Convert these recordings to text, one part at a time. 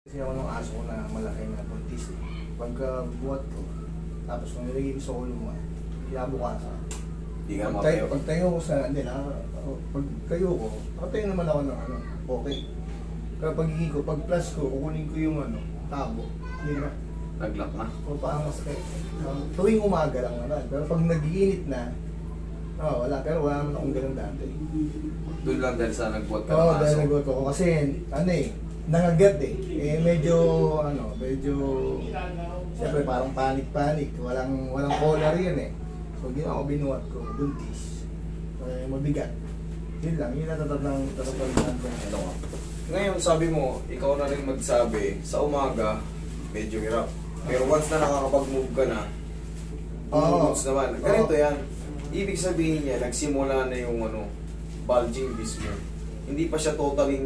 Kasi ako nung aso ko na malaki na buntis eh. Pagka buhat ko, tapos kung nilagay ko sa ulo mo, kinabukasan. Hindi ka makayo. Pag tayo ko sa, hindi na, pag tayo ko, nakatayo naman ako ng ano, okay. Kaya pag ko, pag plus ko, kukunin ko yung ano, tabo. Hindi na. Naglock na. O parang masakit. Tuwing umaga lang naman. Pero pag nag-iinit na, wala. Pero wala naman akong ganun dati. Doon lang dahil sa nagbuhat ka Oo, ng dahil aso. nagot ko. Kasi, ano eh, nangagat eh. Medyo, siyempre parang panik-panik. Walang collar yun eh. So, ginawa ko, binuhat ko, buntis. Mabigat. Yun lang, yun natatandang ko. Ano ka? Ngayon, sabi mo, ikaw na rin magsabi, sa umaga, medyo hirap. Pero once na nakakapag-move ka na, moves naman. Ganito yan. Ibig sabihin niya, nagsimula na yung bulging disc mo. Hindi pa siya totaling,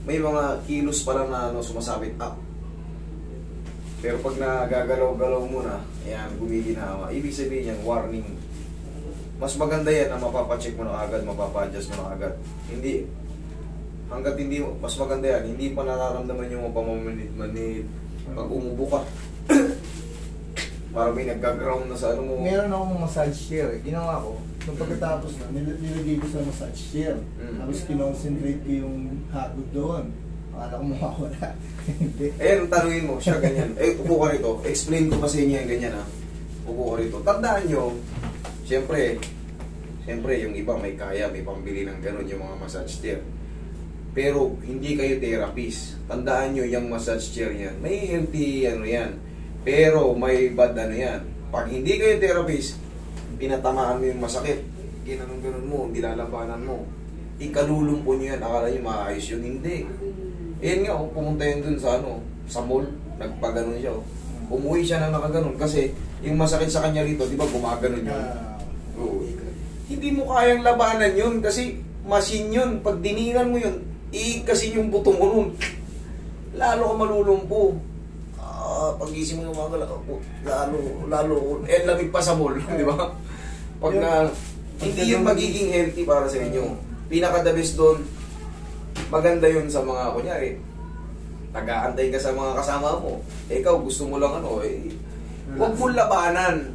may mga kilos pa lang na sumasabit up. Pero pag nagagalaw-galaw mo na, ayan, gumiginawa. Ibig sabihin yan, warning. Mas maganda yan na mapapacheck mo na agad, mapapa-adjust mo na agad. Hindi, hanggat hindi, mas maganda yan, hindi pa nararamdaman yung pamamanid-manid. Pag umubo ka, parang may nag-ground na sa ano mo. Meron akong massage chair eh. Ginawa ko, nung pagkatapos na, nilagay ko sa massage chair. Tapos kinoncentrate ko yung hagod doon. Akala ko mawawala. Hindi. Eh, tanungin mo, siya ganyan. Upo ka rito. Explain ko kasi niya yung ganyan ha. Upo ka rito. Tandaan nyo, siyempre, yung iba may kaya, may pambili ng gano'n yung mga massage chair. Pero hindi kayo therapist. Tandaan nyo, yung massage chair yan. May healthy yan. Pero may bad yan. Pag hindi kayo therapist, pinatamaan mo yung masakit. Ginanong-ganon mo, nilalabanan mo. Ikalulumpo nyo yan. Akala nyo maayos yun. Hindi. Ayan nga, pumunta yun dun sa mall. Nagpaganon siya. Umuwi siya na nakaganon. Kasi yung masakit sa kanya rito, di ba gumaganon yun? Hindi mo kayang labanan yun kasi machine yun. Pag diningan mo yun, iikasin yung buto mo nun. Lalo ka malulumpo. Pag-isip mo ng umaga, lalo, lamig pa sa mall, di ba? Pag hindi yun magiging healthy para sa inyo. Pinaka-the best doon, maganda yun sa mga, kunyari, nag-aantay ka sa mga kasama mo. Ikaw, gusto mo lang huwag mong labanan.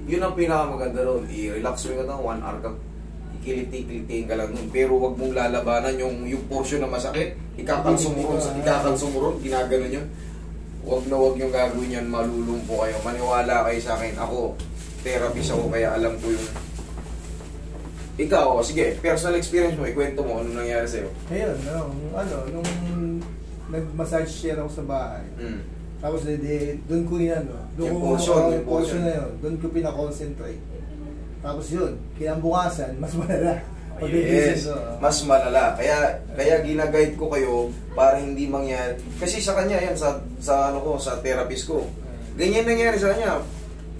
Yun ang pinakamaganda doon. I-relax mo yung 1 hour ka. Ikiliti-kilitiin ka lang nun. Pero huwag mong lalabanan yung portion na masakit. Ikakalsumuron, ginaganon yun. Huwag yung gagawin yan, malulumpo kayo. Maniwala kayo sa akin. Ako, therapist ako, kaya alam ko yung... Ikaw, sige, personal experience mo, ikwento mo, ano nangyari sa'yo? Ayun, nung nag-massage chair ako sa bahay. Tapos doon ko yung portion na yun, doon ko pinakonsentrate. Tapos yun, kinabukasan, mas malala. Yes, mas malala. Kaya gina-guide ko kayo para hindi mangyari. Kasi sa kanya yan, sa therapist ko. Ganyan nangyari sa kanya.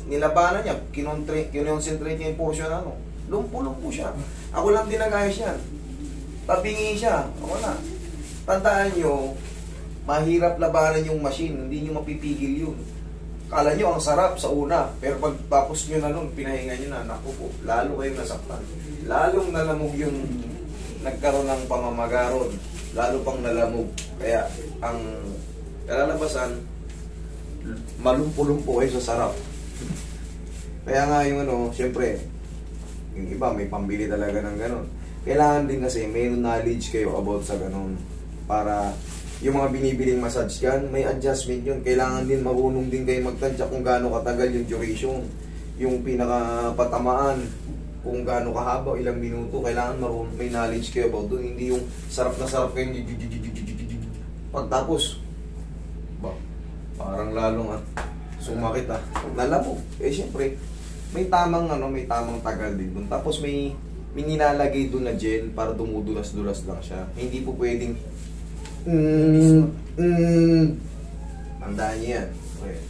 Nilabanan niya, kinonsentrate niya yung portion lumpo-lumpo siya. Ako lang din nag-ayos yan. Tabingi siya. Ako na. Tandaan nyo, mahirap labanan yung machine. Hindi nyo mapipigil yun. Kala nyo ang sarap sa una. Pero pag tapos nyo na nun, pinahinga nyo na, naku po, lalo kayong nasaktan. Lalong nalamog yung nagkaroon ng pamamagaron. Lalo pang nalamog. Kaya ang kalalabasan, malumpo-lumpo kayo sa sarap. Kaya nga yung siyempre, yung iba may pambili talaga ng ganon. Kailangan din kasi may knowledge kayo about sa ganon. Para yung mga binibiling massage yan, may adjustment yun. Kailangan din marunong din kayo magtansya kung gaano katagal yung duration. Yung pinakapatamaan, kung gaano kahaba, ilang minuto. Kailangan marunong, may knowledge kayo about doon. Hindi yung sarap na sarap kayo. Pagtapos, parang lalong sumakit nalamog. Siyempre, may tamang tagal din doon. Tapos may nilalagay doon na gel para dumudulas-dulas lang siya. Hindi po pwedeng tandaan niyo yan. Okay.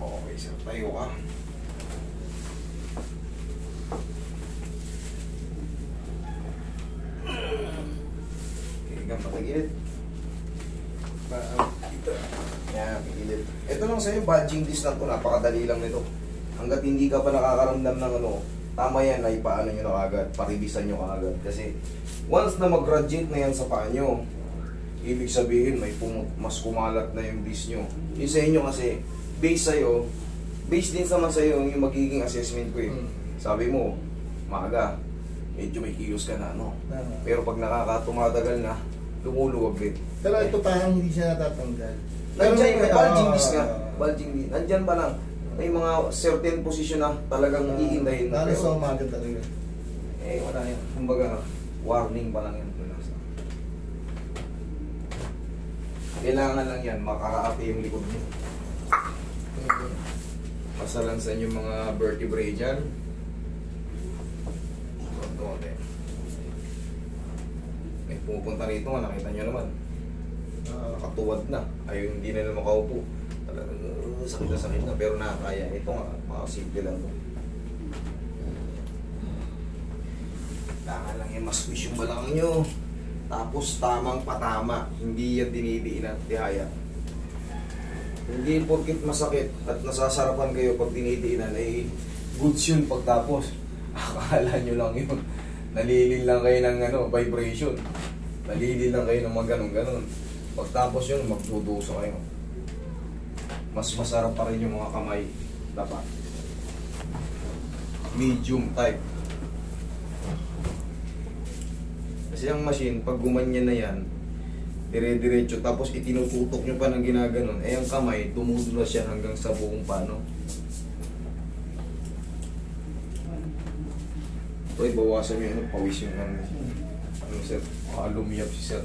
Okay, sir. Tayo ka. Okay, hanggang patagilid. Yan, pilit. Ito lang sa'yo, budging disc lang to. Napakadali lang nito. Hanggat hindi ka pa nakakaramdam ng ano, tama yan ay paano nyo na agad, paribisan nyo kaagad. Kasi once na mag-graduate na yan sa paa nyo, ibig sabihin may mas kumalat na yung disc nyo. Yung sa inyo kasi, base din naman sa'yo yung magiging assessment ko eh. Sabi mo, maaga, medyo may kilos ka na, no? Pero pag tumatagal na, lumuluwag din. Pero ito parang hindi siya natatanggal. Nandiyan yung bulging disc nga. Bulging disc. Nandiyan pa lang. May mga certain position na talagang iindahin. Lalo sa umaga talaga. Eh, wala yan. Kumbaga, warning pa lang yan. Kailangan lang yan, makakaate yung likod mo. Masalansan yung mga vertebrae dyan. May pupunta rito nga, nakita nyo naman. Nakatuwad na. Ayun, hindi na makaupo. Talagang sakit na sakit na, pero nakakaya. Ito nga, makasimple lang to. Kailangan lang yung mas squish yung balakang nyo. Tapos tamang patama. Hindi yan dinidiin at tihaya. Hindi porkit masakit at nasasarapan kayo pag dinidiinan ay goods yun pagtapos. Akala nyo lang yun. Nalilil lang kayo ng vibration. Nalilil lang kayo ng mga ganun-ganun. Pagtapos yun, magduduso kayo. Mas masarap pa rin yung mga kamay. Dapat. Medium type. Kasi ang machine, pag gumanyan na yan, dire-diretso, tapos itinututok nyo pa ng ginaganon, eh ang kamay, dumudulas yan hanggang sa buong pano. Ito, bawasan nyo yun, pawis yung ano sir, lumiyap si sir.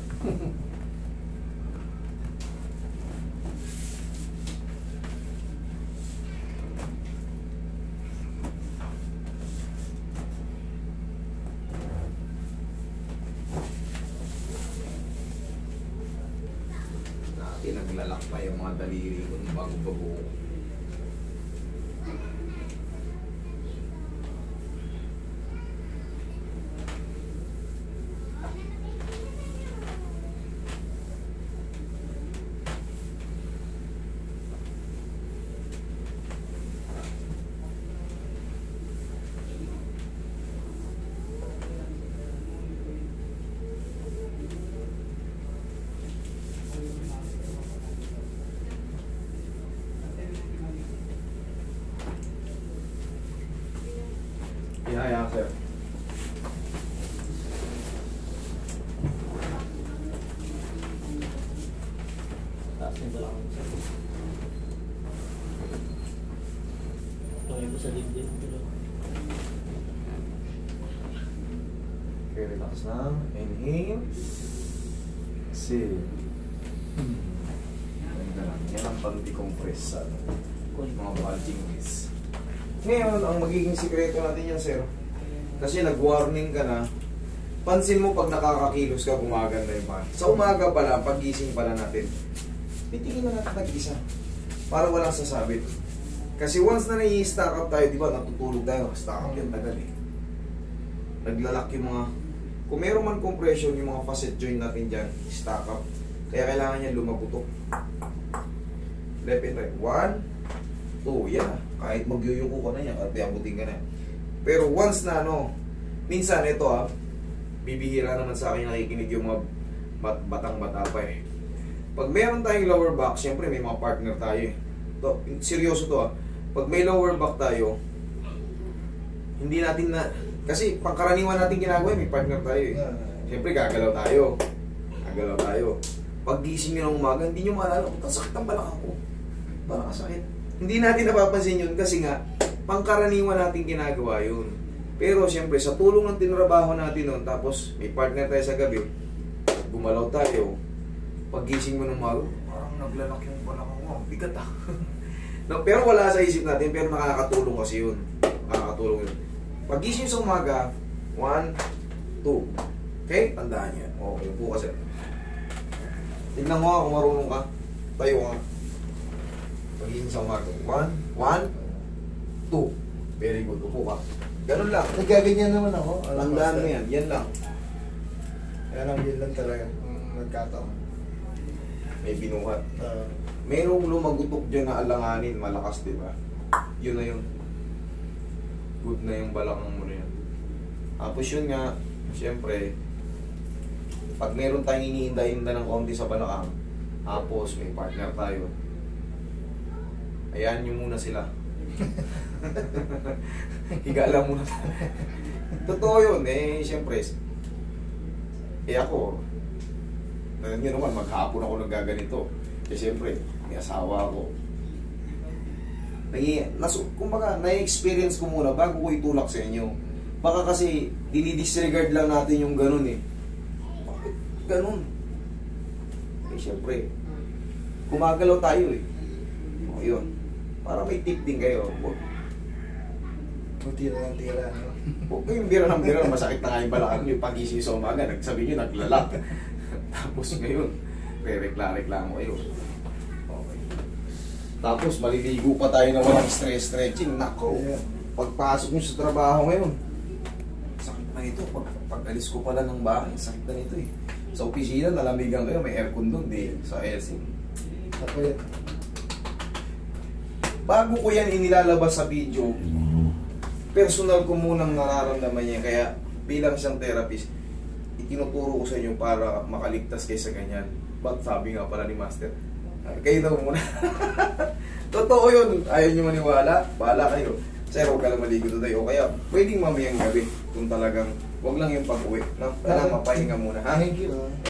Naglalak pa yung mga daliri ko bago babuo. Yeah, sir. Taas nito lang ako. Tawin ko sa dibdib. Okay, relax na. Inhale. Exhale. Ganda lang. Yan ang pag-decompress sa mga bulging disc. Ngayon, ang magiging sikreto natin yan, sir. Kasi nag-warning ka na, pansin mo pag nakakakilos ka, gumaganda yung pan. Sa umaga pala, pag-gising pala natin, titingin na natin nag-isa. Para walang sasabit. Kasi once na nai-stack up tayo, di ba, natutulog tayo, stack up yan tagal eh. Naglalak yung mga, kung meron man compression, yung mga facet joint natin dyan, stack up. Kaya kailangan yan lumabutok. Left and right. 1, 2, yan ah. Kahit magyuyuko ka na yan, at abutin ka na. Pero once na minsan ito bibihira naman sa akin nakikinig yung mga batang-bata pa eh. Pag meron tayong lower back, syempre may mga partner tayo eh. To, seryoso to Pag may lower back tayo, hindi natin na, kasi pangkaraniwan natin ginagawa may partner tayo eh. Syempre gagalaw tayo. Gagalaw tayo. Pag gising nyo ng umaga, hindi nyo maalala, ang sakit ang balakang ko. Parang sakit. Hindi natin napapansin yun kasi nga, pangkaraniwan natin ginagawa yun. Pero siyempre, sa tulong ng tinrabaho natin nun, tapos may partner tayo sa gabi, gumalaw tayo, pag gising mo ng umaga, parang naglalak yung balakang mo, bigat no, pero wala sa isip natin, pero nakakatulong kasi yun. Nakakatulong yun. Pag gising sa umaga, 1, 2. Okay? Tandaan yan. Okay, po kasi. Tignan mo kung marunong ka. Tayo ka. Pag-iisip sa umaga. 1, 2. Very good. Upo ka. Ganun lang. Nagkaganyan naman ako. Tandaan mo yan. Yan lang. Yan lang, yun lang talaga. Nagkataon. may binuhat. Ah, Merong lumagutok dyan na alanganin, malakas, di ba? Yun na yun. Good na yung balakang mo na yan. Tapos yun nga, siyempre, pag meron tayong iniinda-inda ng konti sa balakang, tapos may partner tayo, ayan nyo muna sila. Higa lang muna tayo. Totoo yun, eh, siyempre, ako, yun naman, maghapon ako nagaganito. Kasi siyempre, may asawa ako. Kumbaga, na-experience ko muna bago ko itulak sa inyo. Baka kasi, dinidisregard lang natin yung ganun eh. Bakit ganun? Eh, siyempre, gumagalaw tayo eh. O, yun. Para may tip din kayo. kung tira ng tira, no? Huwag kayong bira ng bira, masakit na nga yung balakang yung pagising sa umaga, nagsabi nyo, naglalak. Tapos ngayon, re-reklamo kayo. Okay. Tapos maliligo pa tayo na walang stress-stretching. Nako, pagpasok nyo sa trabaho ngayon, sakit na ito. Pag-alis ko pala ng bahay, sakit na nito eh. Sa opisina, nalamigan kayo, may aircon doon, di sa LC. Ako yan. Bago ko yan inilalabas sa video, personal ko munang nararamdaman niya. Kaya bilang isang therapist, itinuturo ko sa inyo para makaligtas kayo sa ganyan. But sabi nga pala ni Master, kayo daw muna. Totoo yun. Ayaw nyo maniwala, bahala kayo. Sir, huwag ka lang maligo today. O kaya, pwedeng mamayang gabi. Kung talagang, huwag lang yung pag-uwi. No? Kailangan mapahinga muna. Ha? Thank you.